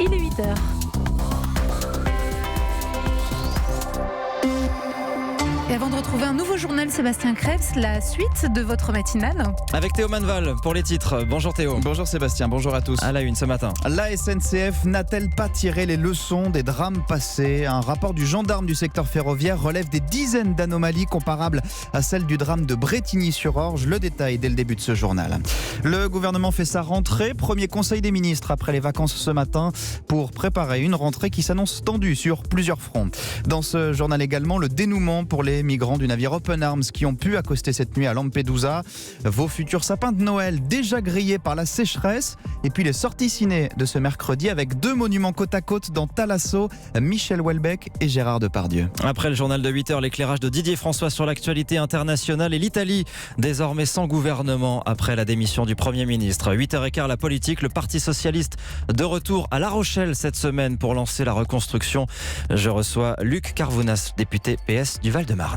Il est 8h. Et avant de retrouver un nouveau journal, Sébastien Krebs, la suite de votre matinale. Avec Théo Manval pour les titres. Bonjour Théo. Bonjour Sébastien, bonjour à tous. À la une ce matin. La SNCF n'a-t-elle pas tiré les leçons des drames passés ? Un rapport du gendarme du secteur ferroviaire relève des dizaines d'anomalies comparables à celles du drame de Brétigny-sur-Orge. Le détail dès le début de ce journal. Le gouvernement fait sa rentrée. Premier conseil des ministres après les vacances ce matin pour préparer une rentrée qui s'annonce tendue sur plusieurs fronts. Dans ce journal également, le dénouement pour les migrants du navire Open Arms qui ont pu accoster cette nuit à Lampedusa. Vos futurs sapins de Noël déjà grillés par la sécheresse. Et puis les sorties ciné de ce mercredi avec deux monuments côte à côte dans Thalasso, Michel Houellebecq et Gérard Depardieu. Après le journal de 8h, l'éclairage de Didier François sur l'actualité internationale et l'Italie, désormais sans gouvernement après la démission du Premier ministre. 8h15, la politique, le Parti Socialiste de retour à La Rochelle cette semaine pour lancer la reconstruction. Je reçois Luc Carvounas, député PS du Val-de-Marne.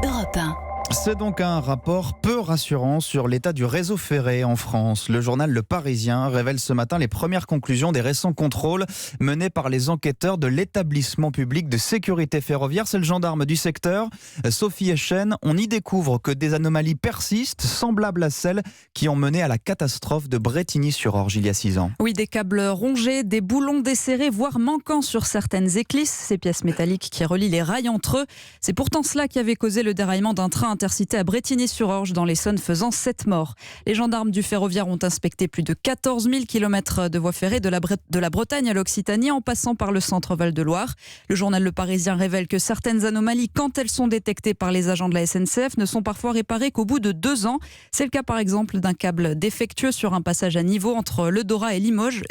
Europe 1. C'est donc un rapport peu rassurant sur l'état du réseau ferré en France. Le journal Le Parisien révèle ce matin les premières conclusions des récents contrôles menés par les enquêteurs de l'établissement public de sécurité ferroviaire. C'est le gendarme du secteur, Sophie Echen. On y découvre que des anomalies persistent, semblables à celles qui ont mené à la catastrophe de Brétigny-sur-Orge il y a 6 ans. Oui, des câbles rongés, des boulons desserrés, voire manquants sur certaines éclisses, ces pièces métalliques qui relient les rails entre eux. C'est pourtant cela qui avait causé le déraillement d'un train intercité à Brétigny-sur-Orge dans l'Essonne, faisant 7 morts. Les gendarmes du ferroviaire ont inspecté plus de 14 000 km de voies ferrées de la Bretagne à l'Occitanie en passant par le centre Val-de-Loire. Le journal Le Parisien révèle que certaines anomalies, quand elles sont détectées par les agents de la SNCF, ne sont parfois réparées qu'au bout de 2 ans. C'est le cas par exemple d'un câble défectueux sur un passage à niveau entre Le Dorat et Limoges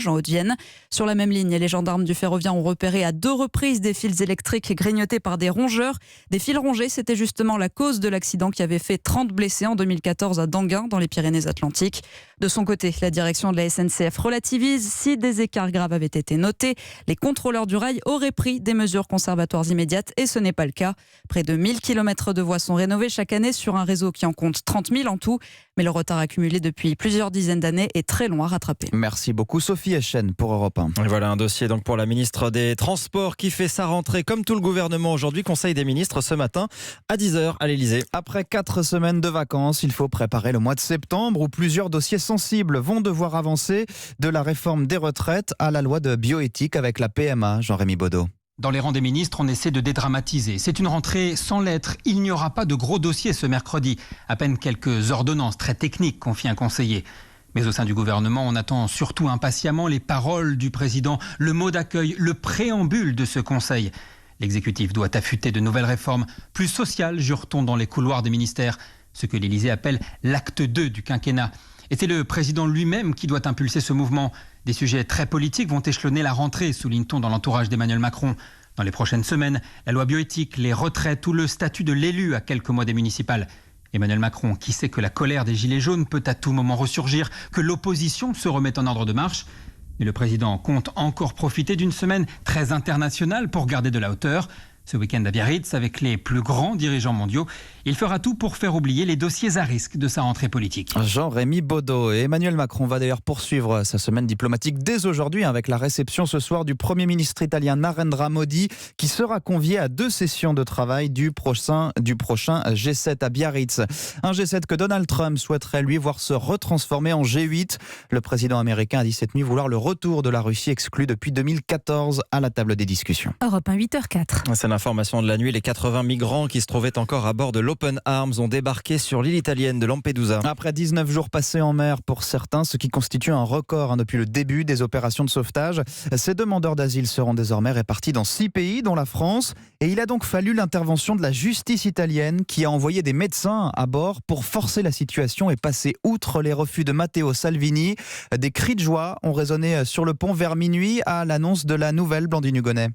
en Haute-Vienne. Sur la même ligne, les gendarmes du ferroviaire ont repéré à 2 reprises des fils électriques grignotés par des rongeurs. Des fils rongés, c'était justement la cause de l'accident qui avait fait 30 blessés en 2014 à Danguin, dans les Pyrénées-Atlantiques. De son côté, la direction de la SNCF relativise. Si des écarts graves avaient été notés, les contrôleurs du rail auraient pris des mesures conservatoires immédiates et ce n'est pas le cas. Près de 1000 km de voies sont rénovées chaque année sur un réseau qui en compte 30 000 en tout. Mais le retard accumulé depuis plusieurs dizaines d'années est très long à rattraper. Merci beaucoup Sophie Echen pour Europe 1. Et voilà un dossier donc pour la ministre des Transports qui fait sa rentrée comme tout le gouvernement aujourd'hui. Conseil des ministres ce matin à 10h à l'Elysée. Après 4 semaines de vacances, il faut préparer le mois de septembre où plusieurs dossiers sensibles vont devoir avancer, de la réforme des retraites à la loi de bioéthique avec la PMA. Jean-Rémy Baudot. Dans les rangs des ministres, on essaie de dédramatiser. C'est une rentrée sans lettres. Il n'y aura pas de gros dossiers ce mercredi. À peine quelques ordonnances très techniques, confie un conseiller. Mais au sein du gouvernement, on attend surtout impatiemment les paroles du président, le mot d'accueil, le préambule de ce conseil. L'exécutif doit affûter de nouvelles réformes plus sociales, jure-t-on dans les couloirs des ministères, ce que l'Élysée appelle l'acte 2 du quinquennat. Et c'est le président lui-même qui doit impulser ce mouvement. Des sujets très politiques vont échelonner la rentrée, souligne-t-on dans l'entourage d'Emmanuel Macron. Dans les prochaines semaines, la loi bioéthique, les retraites ou le statut de l'élu à quelques mois des municipales. Emmanuel Macron, qui sait que la colère des Gilets jaunes peut à tout moment ressurgir, que l'opposition se remette en ordre de marche. Mais le président compte encore profiter d'une semaine très internationale pour garder de la hauteur. Ce week-end à Biarritz, avec les plus grands dirigeants mondiaux, il fera tout pour faire oublier les dossiers à risque de sa rentrée politique. Jean-Rémy Baudot. Et Emmanuel Macron va d'ailleurs poursuivre sa semaine diplomatique dès aujourd'hui avec la réception ce soir du Premier ministre italien Narendra Modi qui sera convié à 2 sessions de travail du prochain G7 à Biarritz. Un G7 que Donald Trump souhaiterait lui voir se retransformer en G8. Le président américain a dit cette nuit vouloir le retour de la Russie exclue depuis 2014 à la table des discussions. Europe 1, 8h04. C'est l'information de la nuit. Les 80 migrants qui se trouvaient encore à bord de l'Open Arms ont débarqué sur l'île italienne de Lampedusa. Après 19 jours passés en mer pour certains, ce qui constitue un record depuis le début des opérations de sauvetage. Ces demandeurs d'asile seront désormais répartis dans 6 pays, dont la France. Et il a donc fallu l'intervention de la justice italienne qui a envoyé des médecins à bord pour forcer la situation et passer outre les refus de Matteo Salvini. Des cris de joie ont résonné sur le pont vers minuit à l'annonce de la nouvelle, Blandine Hugonnet.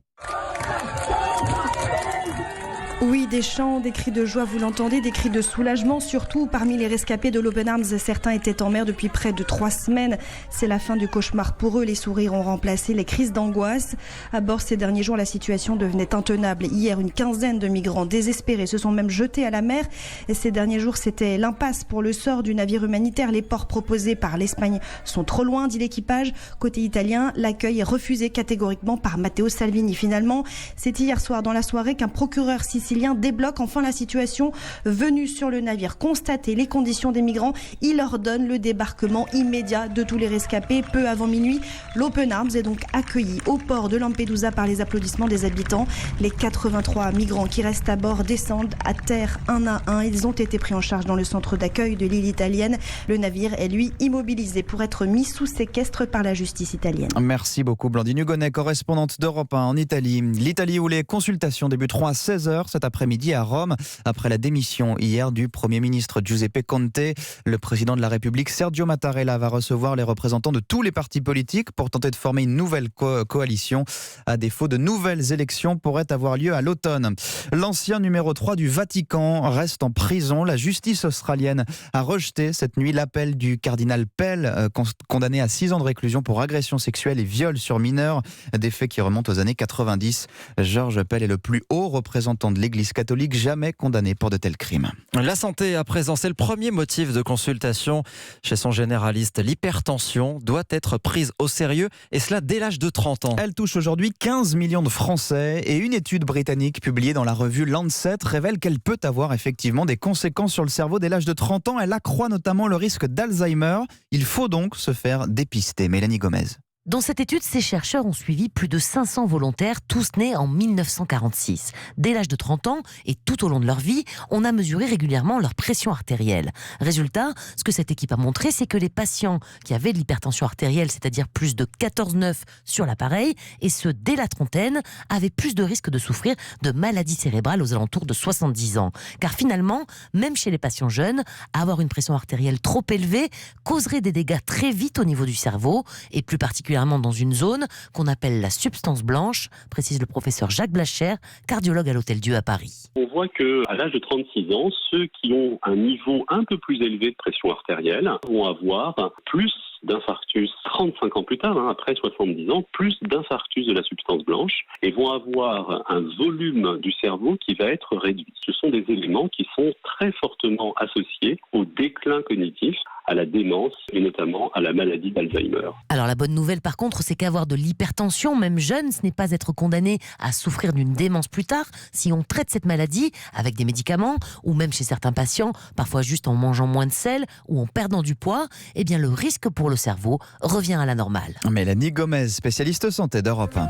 Oui, des chants, des cris de joie, vous l'entendez, des cris de soulagement, surtout parmi les rescapés de l'Open Arms. Certains étaient en mer depuis près de 3 semaines. C'est la fin du cauchemar pour eux. Les sourires ont remplacé les crises d'angoisse. À bord, ces derniers jours, la situation devenait intenable. Hier, une quinzaine de migrants désespérés se sont même jetés à la mer. Et ces derniers jours, c'était l'impasse pour le sort du navire humanitaire. Les ports proposés par l'Espagne sont trop loin, dit l'équipage. Côté italien, l'accueil est refusé catégoriquement par Matteo Salvini. Finalement, c'est hier soir dans la soirée qu'un procureur sicilien débloque enfin la situation. Venu sur le navire constater les conditions des migrants, il ordonne le débarquement immédiat de tous les rescapés. Peu avant minuit, l'Open Arms est donc accueilli au port de Lampedusa par les applaudissements des habitants. Les 83 migrants qui restent à bord descendent à terre un à un. Ils ont été pris en charge dans le centre d'accueil de l'île italienne. Le navire est lui immobilisé pour être mis sous séquestre par la justice italienne. Merci beaucoup Blandine Hugonnet, correspondante d'Europe 1 en Italie. L'Italie où les consultations débuteront à 16h cet après-midi à Rome, après la démission hier du Premier ministre Giuseppe Conte. Le président de la République Sergio Mattarella va recevoir les représentants de tous les partis politiques pour tenter de former une nouvelle coalition. À défaut, de nouvelles élections pourraient avoir lieu à l'automne. L'ancien numéro 3 du Vatican reste en prison. La justice australienne a rejeté cette nuit l'appel du cardinal Pell, condamné à 6 ans de réclusion pour agression sexuelle et viol sur mineurs, des faits qui remontent aux années 90. George Pell est le plus haut représentant de l'Église catholique jamais condamné pour de tels crimes. La santé à présent, c'est le premier motif de consultation chez son généraliste. L'hypertension doit être prise au sérieux et cela dès l'âge de 30 ans. Elle touche aujourd'hui 15 millions de Français et une étude britannique publiée dans la revue Lancet révèle qu'elle peut avoir effectivement des conséquences sur le cerveau dès l'âge de 30 ans. Elle accroît notamment le risque d'Alzheimer. Il faut donc se faire dépister. Mélanie Gomez. Dans cette étude, ces chercheurs ont suivi plus de 500 volontaires, tous nés en 1946. Dès l'âge de 30 ans et tout au long de leur vie, on a mesuré régulièrement leur pression artérielle. Résultat, ce que cette équipe a montré, c'est que les patients qui avaient de l'hypertension artérielle, c'est-à-dire plus de 14,9 sur l'appareil, et ceux dès la trentaine, avaient plus de risques de souffrir de maladies cérébrales aux alentours de 70 ans. Car finalement, même chez les patients jeunes, avoir une pression artérielle trop élevée causerait des dégâts très vite au niveau du cerveau, et plus particulièrement dans une zone qu'on appelle la substance blanche, précise le professeur Jacques Blacher, cardiologue à l'Hôtel-Dieu à Paris. On voit qu'à l'âge de 36 ans, ceux qui ont un niveau un peu plus élevé de pression artérielle vont avoir plus d'infarctus 35 ans plus tard, après 70 ans, plus d'infarctus de la substance blanche et vont avoir un volume du cerveau qui va être réduit. Ce sont des éléments qui sont très fortement associés au déclin cognitif, à la démence et notamment à la maladie d'Alzheimer. Alors la bonne nouvelle par contre, c'est qu'avoir de l'hypertension, même jeune, ce n'est pas être condamné à souffrir d'une démence plus tard si on traite cette maladie avec des médicaments ou même chez certains patients, parfois juste en mangeant moins de sel ou en perdant du poids, eh bien le risque pour le cerveau revient à la normale. Mélanie Gomez, spécialiste santé d'Europe 1.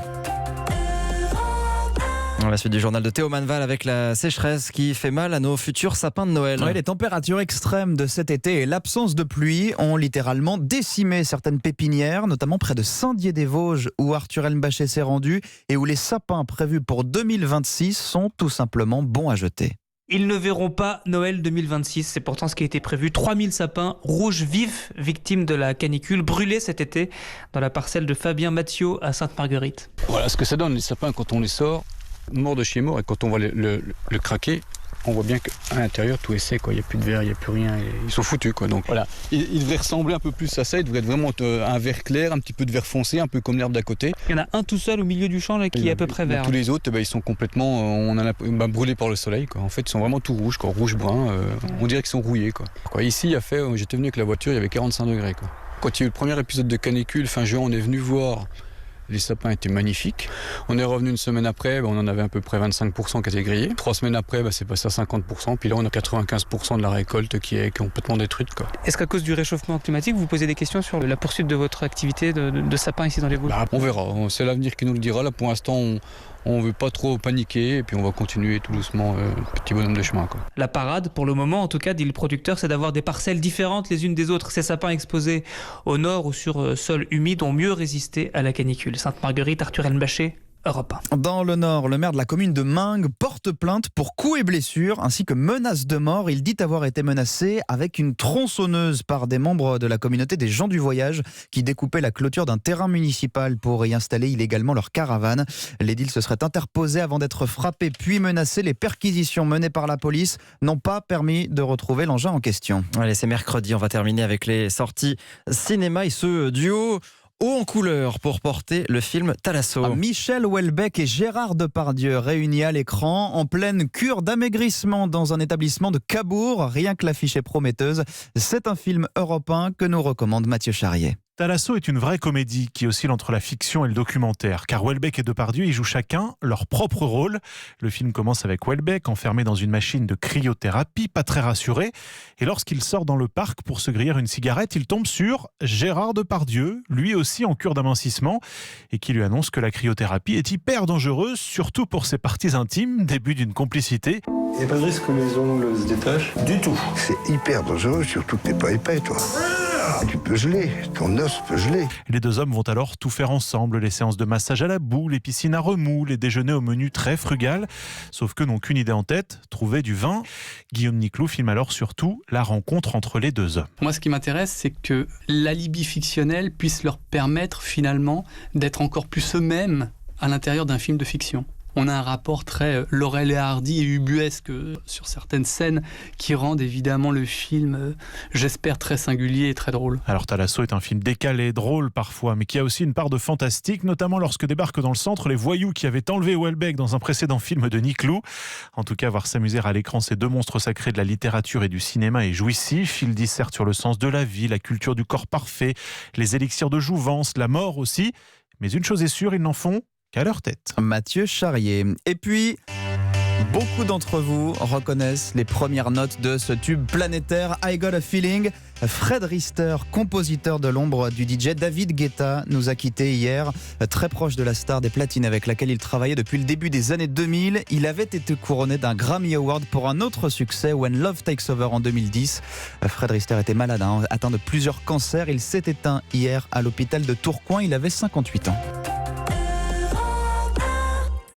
La suite du journal de Théo Manval avec la sécheresse qui fait mal à nos futurs sapins de Noël. Oui, les températures extrêmes de cet été et l'absence de pluie ont littéralement décimé certaines pépinières, notamment près de Saint-Dié-des-Vosges où Arthur Elmbachet s'est rendu et où les sapins prévus pour 2026 sont tout simplement bons à jeter. Ils ne verront pas Noël 2026, c'est pourtant ce qui a été prévu. 3000 sapins rouges vifs, victimes de la canicule, brûlés cet été dans la parcelle de Fabien Mathieu à Sainte-Marguerite. Voilà ce que ça donne, les sapins quand on les sort, mort de chez mort, et quand on va le craquer, on voit bien qu'à l'intérieur tout est sec, il n'y a plus de verre, il n'y a plus rien, ils sont foutus. Donc voilà, il devrait ressembler un peu plus à ça, il devrait être vraiment un vert clair, un petit peu de vert foncé, un peu comme l'herbe d'à côté. Il y en a un tout seul au milieu du champ là, qui est à peu près vert. Tous les autres, ils sont complètement brûlés par le soleil. En fait, ils sont vraiment tout rouges, rouge-brun, on dirait qu'ils sont rouillés. Ici, j'étais venu avec la voiture, il y avait 45 degrés. Quand il y a eu le premier épisode de canicule, fin juin, on est venu voir. Les sapins étaient magnifiques. On est revenu une semaine après, on en avait à peu près 25% qui étaient grillés. 3 semaines après, c'est passé à 50%. Puis là, on a 95% de la récolte qui est complètement détruite. Est-ce qu'à cause du réchauffement climatique, vous posez des questions sur la poursuite de votre activité de sapin ici dans les Vosges ? On verra. C'est l'avenir qui nous le dira. Là, pour l'instant, on ne veut pas trop paniquer et puis on va continuer tout doucement, petit bonhomme de chemin. La parade, pour le moment, en tout cas, dit le producteur, c'est d'avoir des parcelles différentes les unes des autres. Ces sapins exposés au nord ou sur sol humide ont mieux résisté à la canicule. Sainte-Marguerite, Arthur Elmbachet, Europe 1. Dans le Nord, le maire de la commune de Mingues porte plainte pour coups et blessures ainsi que menaces de mort. Il dit avoir été menacé avec une tronçonneuse par des membres de la communauté des gens du voyage qui découpaient la clôture d'un terrain municipal pour y installer illégalement leur caravane. L'édile se serait interposé avant d'être frappé puis menacé. Les perquisitions menées par la police n'ont pas permis de retrouver l'engin en question. Allez, c'est mercredi, on va terminer avec les sorties cinéma et ce duo haut en couleur pour porter le film Thalasso. Michel Houellebecq et Gérard Depardieu réunis à l'écran en pleine cure d'amaigrissement dans un établissement de Cabourg. Rien que l'affiche est prometteuse. C'est un film européen que nous recommande Mathieu Charrier. Thalasso est une vraie comédie qui oscille entre la fiction et le documentaire, car Houellebecq et Depardieu y jouent chacun leur propre rôle. Le film commence avec Houellebecq enfermé dans une machine de cryothérapie, pas très rassuré, et lorsqu'il sort dans le parc pour se griller une cigarette, il tombe sur Gérard Depardieu, lui aussi en cure d'amincissement, et qui lui annonce que la cryothérapie est hyper dangereuse, surtout pour ses parties intimes, début d'une complicité. Il n'y a pas de risque que les ongles se détachent ? Du tout. C'est hyper dangereux, surtout que t'es pas épais, toi. Tu peux geler, ton os peut geler. Les deux hommes vont alors tout faire ensemble, les séances de massage à la boue, les piscines à remous, les déjeuners au menu très frugal. Sauf que n'ont qu'une idée en tête, trouver du vin. Guillaume Niclou filme alors surtout la rencontre entre les deux hommes. Moi, ce qui m'intéresse, c'est que l'alibi fictionnel puisse leur permettre finalement d'être encore plus eux-mêmes à l'intérieur d'un film de fiction. On a un rapport très Laurel et Hardy et ubuesque sur certaines scènes qui rendent évidemment le film, j'espère, très singulier et très drôle. Alors Thalasso est un film décalé, drôle parfois, mais qui a aussi une part de fantastique, notamment lorsque débarquent dans le centre les voyous qui avaient enlevé Houellebecq dans un précédent film de Niclou. En tout cas, voir s'amuser à l'écran ces deux monstres sacrés de la littérature et du cinéma est jouissif. Ils dissertent sur le sens de la vie, la culture du corps parfait, les élixirs de jouvence, la mort aussi. Mais une chose est sûre, ils n'en font qu'à leur tête. Mathieu Charrier. Et puis, beaucoup d'entre vous reconnaissent les premières notes de ce tube planétaire I Got a Feeling. Fred Rister, compositeur de l'ombre du DJ David Guetta, nous a quittés hier. Très proche de la star des platines avec laquelle il travaillait depuis le début des années 2000. Il avait été couronné d'un Grammy Award pour un autre succès, When Love Takes Over en 2010. Fred Rister était malade, atteint de plusieurs cancers. Il s'est éteint hier à l'hôpital de Tourcoing. Il avait 58 ans.